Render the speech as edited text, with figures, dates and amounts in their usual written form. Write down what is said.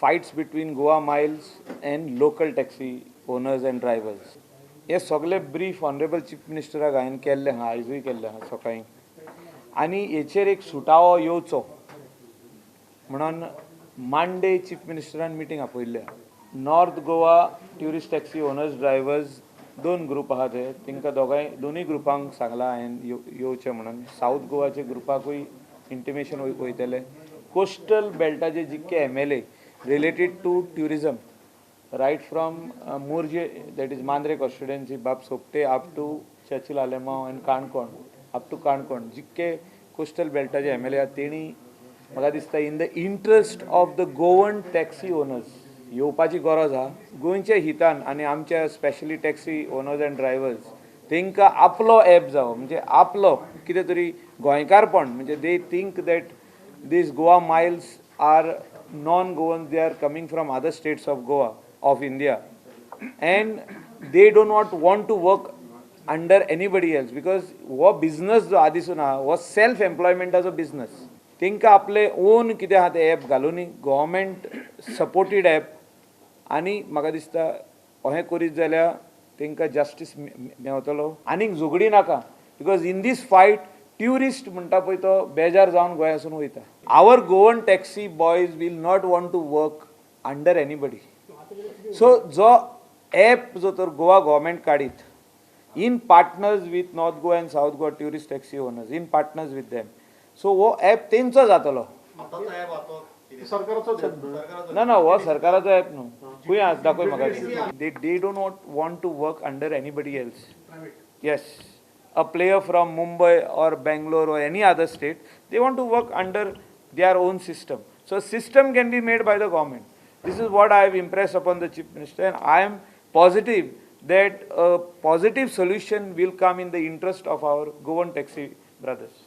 fights between Goa Miles and local taxi owners and drivers. हे सगळे brief honourable chief मिनिस्टराक हांवें केल्ले आहा, आयजूय केल्ले आहा सकाळीं. आनी हेचेर एक सुटावो येवचो म्हणून मांडे चीफ मिनिस्टरान मिटींग आपयल्ले. North Goa tourist taxi owners drivers दोन ग्रुप आहा ते, तांकां दोनूय ग्रुपांक सांगलां हांवें येवचें म्हणून. साऊथ गोवाच्या ग्रुपाकूय इंटिमेशन वयतले. कोस्टल बेल्टाचे जितके MLA related to tourism, right from Murje, that is Mandre constituency, Bab Sopte, up to Chachil Alemao and Kankon, up to Kankon. जितके coastal beltaचे MLA आहेत तेणी म्हाका दिसता in the interest of the Goan taxi owners येवपाची गरज आहा गोंयच्या हितान आनी आमच्या specially taxi owners and drivers तांकां आपलो ॲप जावो म्हणजे आपलो कितें तरी गोंयकारपण म्हणजे they think that these Goa miles are non-Goans, they are coming from other states of Goa, of India, and they do not want to work under anybody else because wo business जो आदिसून आहा वो self employment as a business. तांकां आपले own कितें आहा ते app घालून government supported app आनी म्हाका दिसता अहें करीत जाल्यार तांकां जस्टीस मेवतलो. आनीक झगडी नाका because in this fight tourist म्हणटा पळय तो बेजार जावन गोंयासून वयता. Our Goan taxi boys will not want to work under anybody. So जो ॲप जो तर गोवा गव्हर्मेंट काडीत in partners with north Goa and south Goa tourist taxi owners in partners with them. So हो ॲप तेंचो जातलो. ना ना हो सरकाराचो ॲप न्हू. खंय दाखय म्हाका. They do not want to work under anybody else. Yes, a player from Mumbai or Bangalore or any other state, they want to work under their own system. So system can be made by the government. This is what I have impressed upon the Chief Minister, and I am positive that a positive solution will come in the interest of our Goan taxi brothers.